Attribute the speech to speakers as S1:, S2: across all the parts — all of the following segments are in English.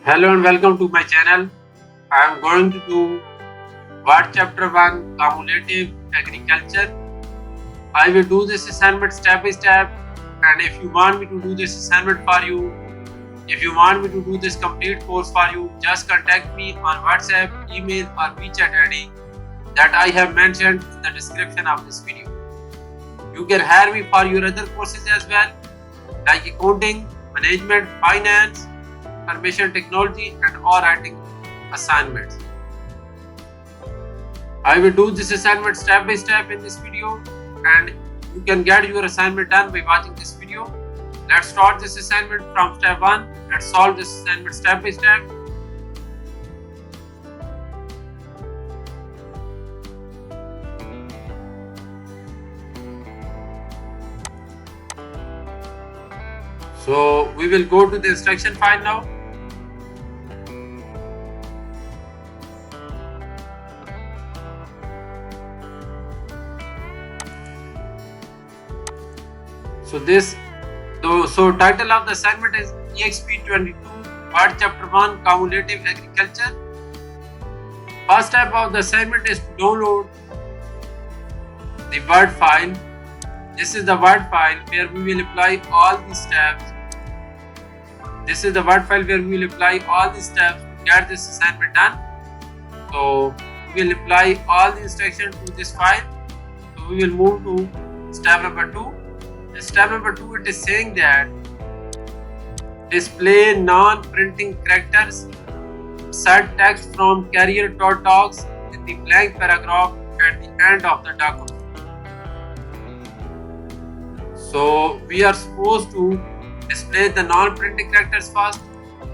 S1: Hello and welcome to my channel. I am going to do Word Chapter 1 Cumulative Agriculture. I will do this assignment step by step, and if you want me to do this assignment for you, if you want me to do this complete course for you, just contact me on WhatsApp, email or WeChat ID that I have mentioned in the description of this video. You can hire me for your other courses as well, like accounting, management, finance, information technology and or writing assignments. I will do this assignment step by step in this video, and you can get your assignment done by watching this video. Let's start this assignment from step 1 and solve this assignment step by step. So we will go to the instruction file now. So title of the assignment is EXP22 Word Chapter 1 Cumulative Agriculture. First step of the assignment is to download the Word file. This is the Word file where we will apply all the steps. This is the Word file where we will apply all the steps to get this assignment done. So we will apply all the instructions to this file. So we will move to step number 2. In step number 2, it is saying that display non-printing characters, insert text from carrier.docs in the blank paragraph at the end of the document. So we are supposed to display the non-printing characters first.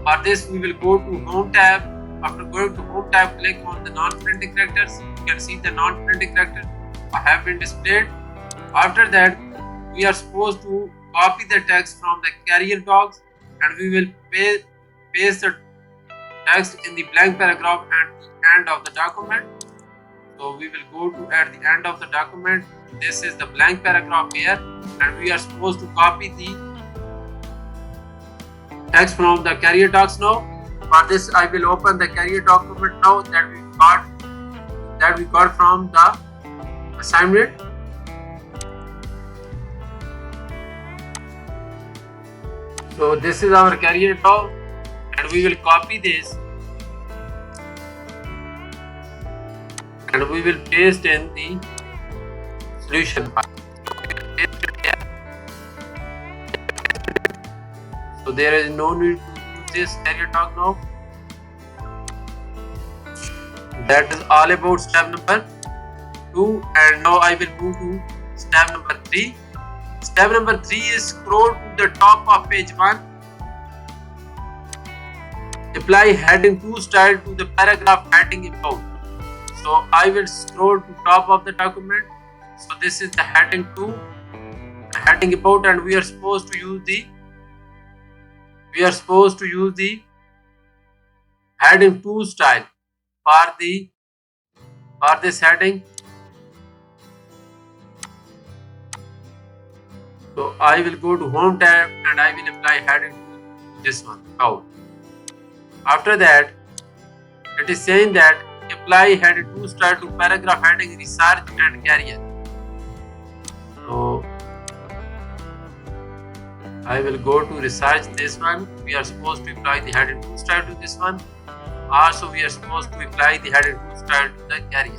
S1: For this, we will go to Home tab. After going to Home tab, click on the non-printing characters. You can see the non-printing characters have been displayed. After that, we are supposed to copy the text from the carrier docs, and we will paste the text in the blank paragraph at the end of the document. So we will go to at the end of the document. This is the blank paragraph here, and we are supposed to copy the text from the carrier docs now. For this, I will open the carrier document now that we got from the assignment. So this is our carrier doc, and we will copy this and we will paste in the solution file. So there is no need to use this carrier doc now. That is all about step number 2, and now I will move to step number 3. Step number 3 is scroll to the top of page 1. Apply heading 2 style to the paragraph heading about. So I will scroll to top of the document. So this is the heading 2, heading about, and we are supposed to use the heading 2 style for this heading. So I will go to Home tab and I will apply heading to this one out. After that, it is saying that apply heading 2 style to paragraph heading research and career. So I will go to research this one. We are supposed to apply the heading 2 style to this one. Also, we are supposed to apply the heading 2 style to the career.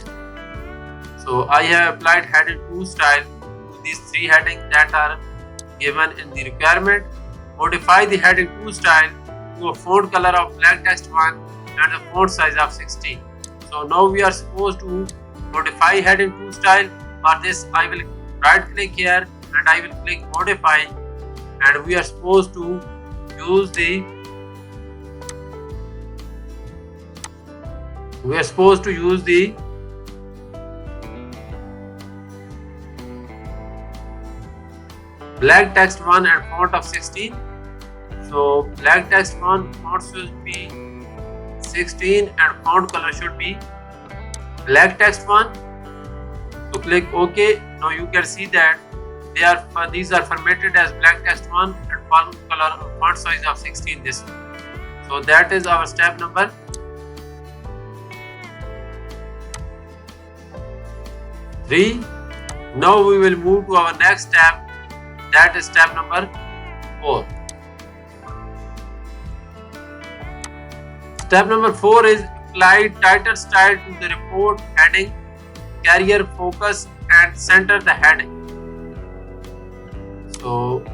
S1: So I have applied heading 2 style to these 3 headings that are given in the requirement. Modify the heading 2 style to a font color of black text 1 and a font size of 16. So now we are supposed to modify heading 2 style. For this, I will right click here and I will click modify, and we are supposed to use the black text 1 and font of 16. So black text 1 font should be 16 and font color should be black text 1. So click OK. Now you can see that these are formatted as black text 1 and font color font size of 16 this one. So that is our step number 3. Now we will move to our next step, that is step number 4. Step number 4 is apply title style to the report heading, carrier focus and center the heading. So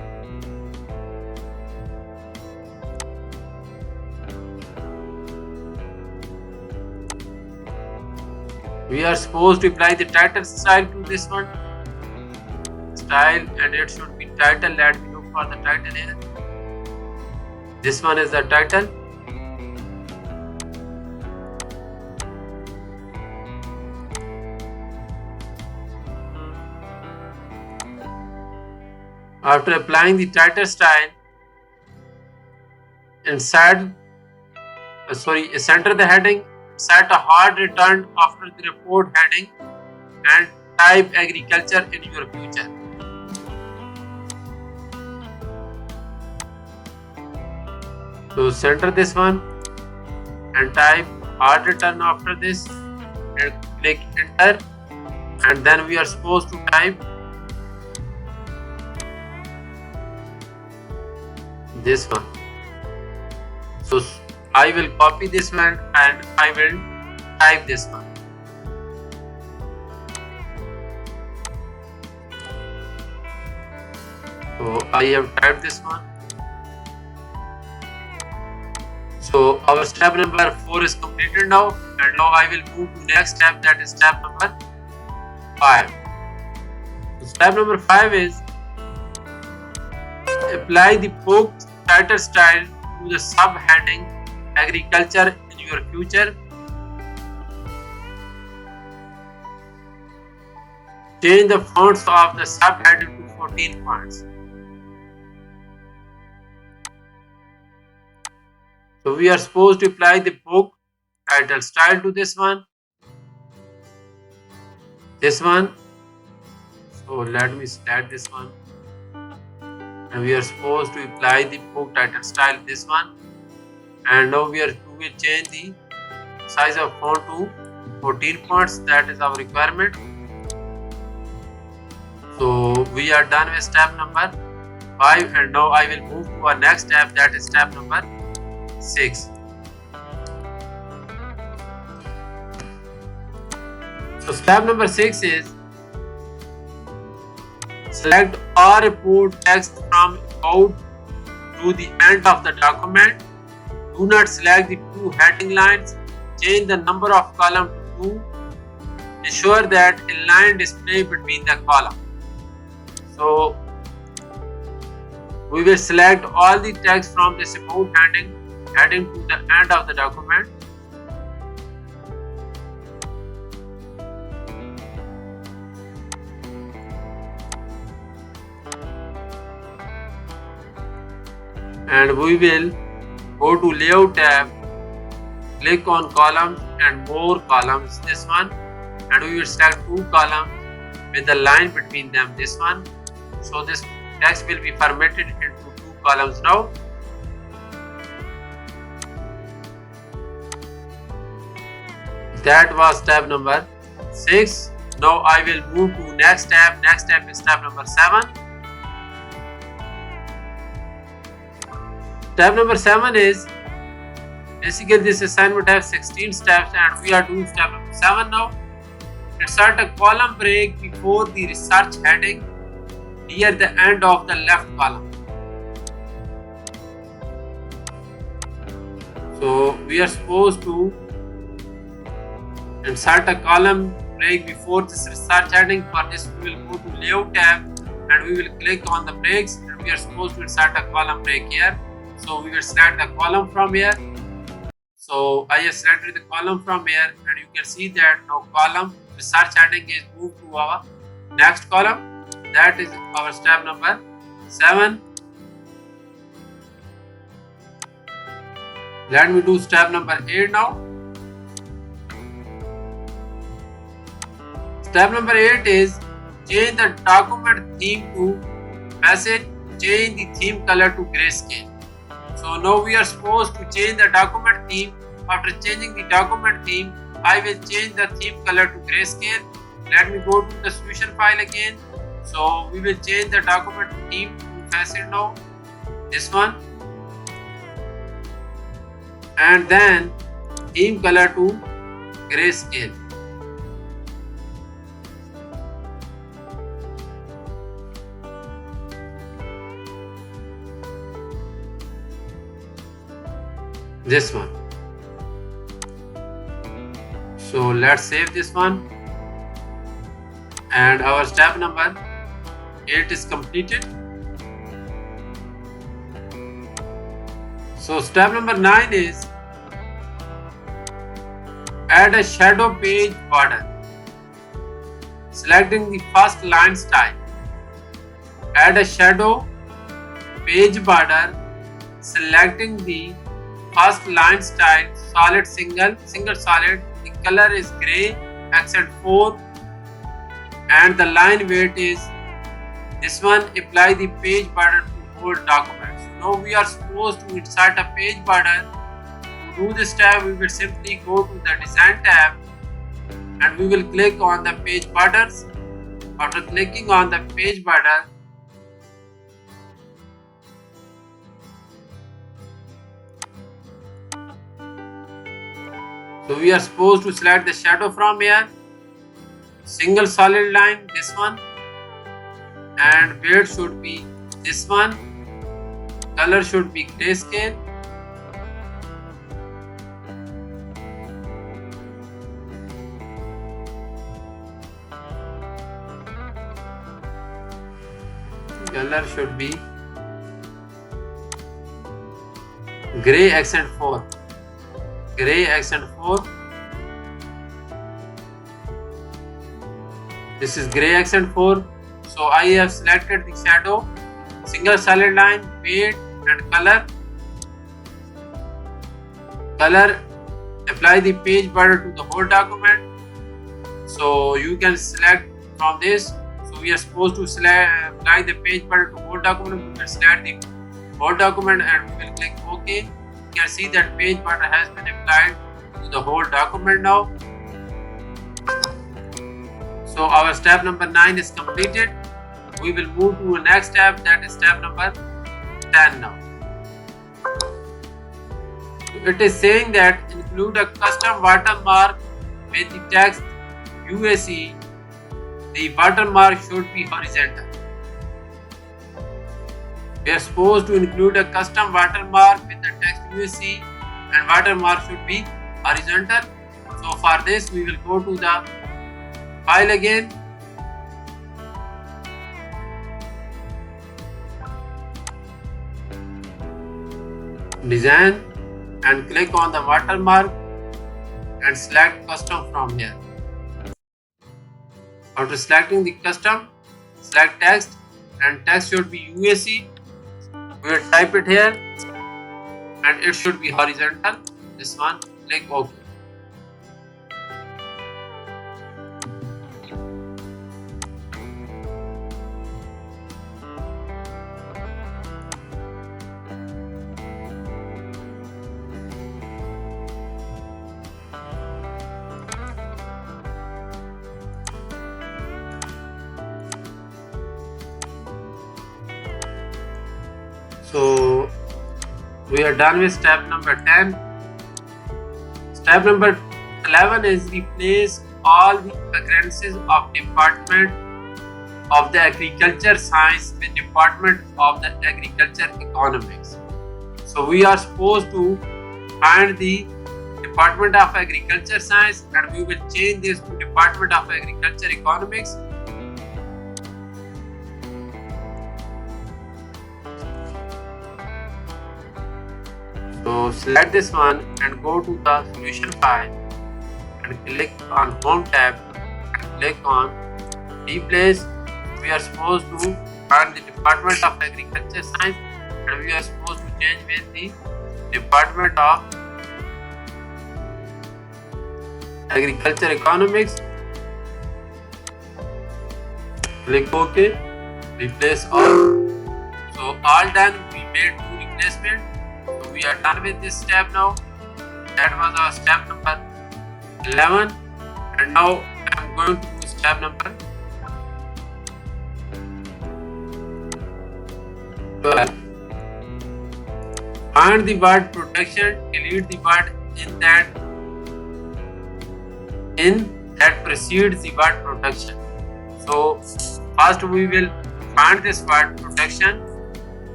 S1: we are supposed to apply the title style to this one. Style, and it should be title. Let me look for the title here. This one is the title. After applying the title style, center the heading, set a hard return after the report heading, and type agriculture in your future. So center this one and type hard return after this and click enter, and then we are supposed to type this one. So I will copy this one and I will type this one. So I have typed this one. So our step number 4 is completed now, and now I will move to next step, that is step number 5. So step number 5 is apply the book title style to the subheading agriculture in your future. Change the fonts of the subheading to 14 fonts. So we are supposed to apply the book title style to this one. So let me select this one. And we are supposed to apply the book title style this one, and now we will change the size of font to 14 fonts. That is our requirement. So we are done with step number 5, and now I will move to our next step, that is step number 6. So step number 6 is select all report text from about to the end of the document. Do not select the 2 heading lines. Change the number of columns to 2. Ensure that a line display between the columns. So we will select all the text from this about heading to the end of the document. And we will go to layout tab, click on columns and more columns, this one, and we will select 2 columns with a line between them, this one. So this text will be formatted into 2 columns now. That was step number 6. Now I will move to next step. Next step is step number 7. Step number 7 is basically this assignment has 16 steps, and we are doing step number 7 now. Insert a column break before the research heading near the end of the left column. So we are supposed to insert a column break before this research heading. For this we will go to layout tab and we will click on the breaks, and we are supposed to insert a column break here. So we will select the column from here. So I have selected the column from here, and you can see that now column research heading is moved to our next column. That is our step number 7. Let me do step number 8 now. Step number 8 is change the document theme to message. Change the theme color to grayscale. So now we are supposed to change the document theme. After changing the document theme, I will change the theme color to grayscale. Let me go to the solution file again. So we will change the document theme to facet now, this one, and then theme color to grayscale. This one. So let's save this one, and our step number 8 is completed. So step number 9 is add a shadow page border. Selecting the first line style. Add a shadow page border. Selecting the first line style, solid single solid. The color is gray, accent 4, and the line weight is this one. Apply the page border to whole document. So now we are supposed to insert a page border. To do this tab, we will simply go to the design tab and we will click on the page borders. After clicking on the page border, so we are supposed to select the shadow from here, single solid line, this one, and weight should be this one, color should be grayscale, color should be gray accent 4. Gray accent 4. This is gray accent 4. So I have selected the shadow, single solid line, weight and color. Color, apply the page border to the whole document. So you can select from this. So we are supposed to apply the page border to whole document. We can select the whole document and we will click OK. You can see that page border has been applied to the whole document now. So our step number 9 is completed. We will move to the next step, that is step number 10 now. It is saying that include a custom watermark with the text UAC. The watermark should be horizontal. We are supposed to include a custom watermark with the text UAC and watermark should be horizontal. So for this we will go to the file again. Design and click on the watermark and select custom from here. After selecting the custom, select text and text should be UAC. We will type it here and it should be horizontal. This one, click OK. So we are done with step number 10. Step number 11 is replace all the occurrences of Department of the Agriculture Science with Department of the Agriculture Economics. So we are supposed to find the Department of Agriculture Science and we will change this to Department of Agriculture Economics. So select this one and go to the solution file and click on Home tab and click on Replace. We are supposed to find the Department of Agriculture Science and we are supposed to change with the Department of Agriculture Economics. Click OK. Replace all. So all done. We made two replacements. we are done with this step now. That was our step number 11, and now I am going to do step number 12. Find the word protection, delete the word in that precedes the word protection. So first we will find this word protection.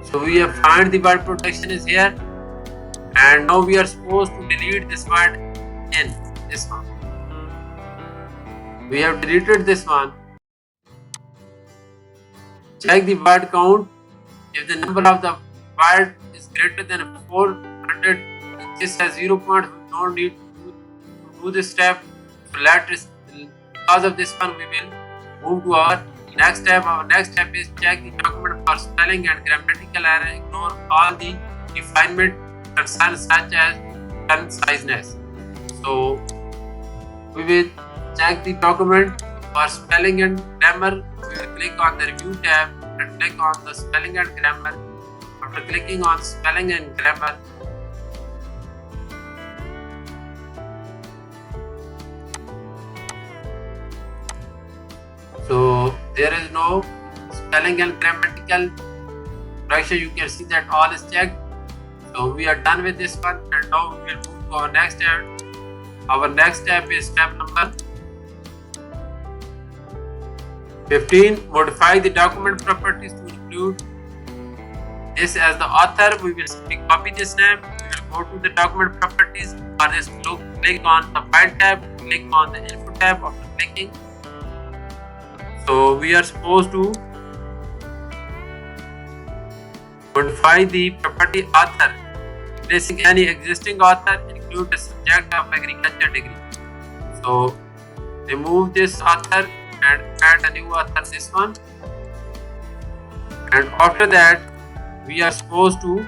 S1: So we have found the word protection is here, and now we are supposed to delete this word in this one. We have deleted this one. Check the word count. If the number of the word is greater than 400, this has 0 point. We don't need to do this step. So because of this one, we will move to our next step. Our next step is check the document for spelling and grammatical error. Ignore all the refinement concerns such as conciseness. So we will check the document for spelling and grammar. We will click on the review tab and click on the spelling and grammar. After clicking on spelling and grammar, so there is no spelling and grammatical correction. You can see that all is checked. So we are done with this one, and now we will move to our next step. Our next step is step number 15. Modify the document properties to include this as the author. We will simply copy this name. We will go to the document properties. For this, click on the file tab, click on the info tab. After clicking, so we are supposed to modify the property author, replacing any existing author, include the subject of agriculture degree. So remove this author and add a new author, this one, and after that we are supposed to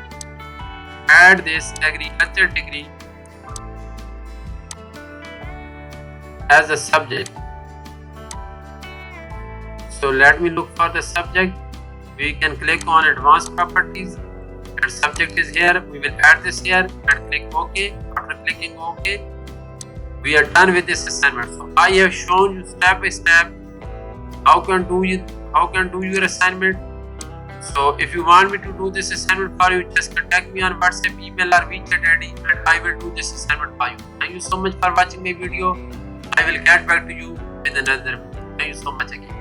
S1: add this agriculture degree as a subject. So let me look for the subject. We can click on advanced properties and subject is here. We will add this here and click OK. After clicking OK, we are done with this assignment. So I have shown you step by step how can do your assignment. So if you want me to do this assignment for you, just contact me on WhatsApp, email or WeChat ID, and I will do this assignment for you. Thank you so much for watching my video. I will get back to you with another video. Thank you so much again.